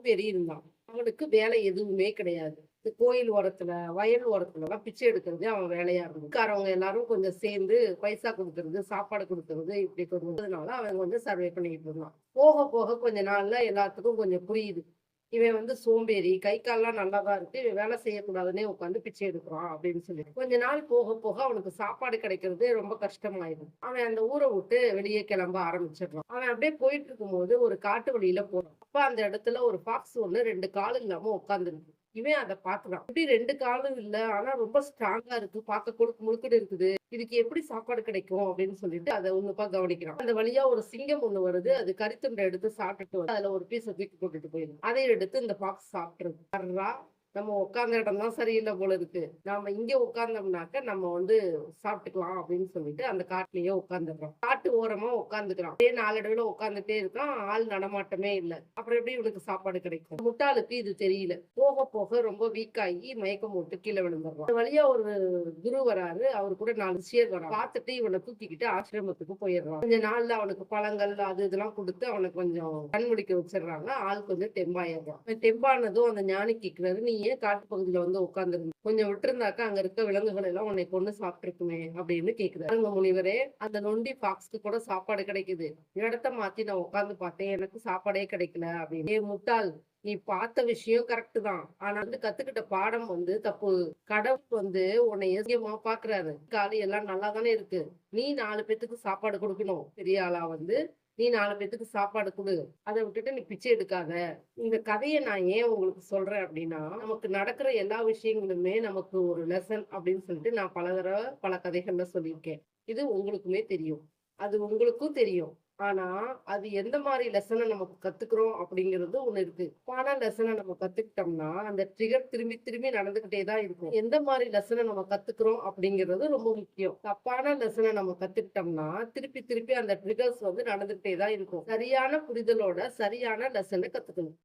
சோம்பேறி இருந்தான். அவனுக்கு வேலை எதுவுமே கிடையாது. இந்த கோயில் ஓரத்துல, வயல் ஓரத்துலலாம் பிச்சை எடுக்கிறதே அவன் வேலையா இருந்தது. ஊர்க்காரவங்க எல்லாரும் கொஞ்சம் சேர்ந்து பைசா குடுக்கறது, சாப்பாடு குடுக்கறது இப்படி கொடுத்ததுனால அவன் கொஞ்சம் சர்வே பண்ணிக்கிட்டு இருந்தான். போக போக கொஞ்ச நாள்ல எல்லாத்துக்கும் கொஞ்சம் புரியுது. இவன் சோம்பேறி, கை கால்லாம் நல்லா தான் இருக்கு. இவன் வேலை செய்யக்கூடாதுன்னே உட்காந்து பிச்சை எடுக்குறான் அப்படின்னு சொல்லிட்டு. கொஞ்ச நாள் போக போக அவனுக்கு சாப்பாடு கிடைக்கிறது ரொம்ப கஷ்டமாயிடும். அவன் அந்த ஊர விட்டு வெளியே கிளம்ப ஆரம்பிச்சிடுறான். அவன் அப்படியே போயிட்டு இருக்கும்போது ஒரு காட்டு வழியில போறான். அப்ப அந்த இடத்துல ஒரு ஃபாக்ஸ் ஒண்ணு 2 காலும் இல்லாம உட்கார்ந்திருக்கு. இவன் அத பாக்குறான். எப்படி 2 காலும் இல்ல, ஆனா ரொம்ப ஸ்ட்ராங்கா இருக்கு. பார்க்க கொழுக்கு முழுக்குன்னு இருக்குது. இதுக்கு எப்படி சாப்பாடு கிடைக்கும் அப்படின்னு சொல்லிட்டு அத உன்னிப்பா கவனிக்கிறான். அந்த வழியா ஒரு சிங்கம் ஒண்ணு வருது. அது கரித்துண்டை எடுத்து சாப்பிட்டுட்டு வந்து அதுல ஒரு பீஸ தூக்கி போட்டுட்டு போயிடுது. அதை எடுத்து இந்த ஃபாக்ஸ் சாப்பிட்டுருது. பார்றா, நம்ம உட்கார்ந்த இடம் தான் சரியில்ல போல இருக்கு. நாம இங்க உட்கார்ந்தோம்னாக்க நம்ம சாப்பிட்டுக்கலாம் அப்படின்னு சொல்லிட்டு அந்த காட்டுலயே உட்கார்ந்துடுறான். காட்டு ஓரமா உட்கார்ந்துக்கிறான். அப்படியே நாளடைவுல உட்கார்ந்துட்டே இருக்கான். ஆள் நடமாட்டமே இல்ல. அப்புறம் எப்படி இவனுக்கு சாப்பாடு கிடைக்கும்? முட்டாளுக்கு இது தெரியல. போக போக ரொம்ப வீக் ஆகி மயக்கம் போட்டு கீழே விழுந்துடுறான். அந்த வழியா ஒரு குரு வராரு. அவரு கூட 4 சிஷ்யர் வராங்க. பார்த்துட்டு இவனை தூக்கிக்கிட்டு ஆசிரமத்துக்கு போயிடுறான். கொஞ்ச நாள்ல அவனுக்கு பழங்கள் அது இதெல்லாம் கொடுத்து அவனுக்கு கொஞ்சம் கண் முழிக்க வச்சிடுறாங்க. ஆள் கொஞ்சம் தெம்பாயிடுறான். தெம்பானதும் அந்த ஞானி கேட்கிறாரு, நீ ஏன் காட்டு பகுதியில உட்கார்ந்துருந்த? கொஞ்சம் விட்டுருந்தாக்கா அங்க இருக்க விலங்குகள் எல்லாம் உன்னை கொண்டு சாப்பிட்டுருக்குமே அப்படின்னு கேக்குறாரு. "பாருங்க முனிவரே, அந்த நொண்டி பாக்ஸ்க்கு கூட சாப்பாடு கிடைக்குது. இடத்த மாத்தி நான் உட்கார்ந்து பார்த்தேன். எனக்கு சாப்பாடே கிடைக்கல அப்படின்னு. ஏய் முட்டாள், நீ பார்த்த விஷயம் கரெக்ட் தான். ஆனா கத்துக்கிட்ட பாடம் தப்பு. கடவுள் உன்னை எசியமா பாக்குறாரு. காலி எல்லாம் நல்லா தானே இருக்கு. நீ 4 பேத்துக்கு சாப்பாடு கொடுக்கணும். பெரிய ஆளா நீ 4 பேத்துக்கு சாப்பாடு குடு. அத விட்டுட்டு நீ பிச்சை எடுக்காத. இந்த கதைய நான் ஏன் உங்களுக்கு சொல்றேன் அப்படின்னா, நமக்கு நடக்கிற எல்லா விஷயங்களுமே நமக்கு ஒரு லெசன் அப்படின்னு சொல்லிட்டு நான் பல தடவ பல கதைகள்ல சொல்லியிருக்கேன். இது உங்களுக்குமே தெரியும். அது உங்களுக்கும் தெரியும். ஆனா, அது எந்த மாரி லெசன நமக்கு கத்துக்கிறோம் அப்படிங்கிறது ஒண்ணு இருக்கு. தப்பான லெசன நம்ம கத்துக்கிட்டோம்னா, அந்த ட்ரிகர் திரும்பி திரும்பி நடந்துகிட்டே தான் இருக்கும். எந்த மாரி லெசன நம்ம கத்துக்கிறோம் அப்படிங்கிறது ரொம்ப முக்கியம். தப்பான லெசன நம்ம கத்துக்கிட்டோம்னா, திருப்பி திருப்பி அந்த ட்ரிகர்ஸ் நடந்துகிட்டே தான் இருக்கும். சரியான புரிதலோட சரியான லெசன கத்துக்கணும்.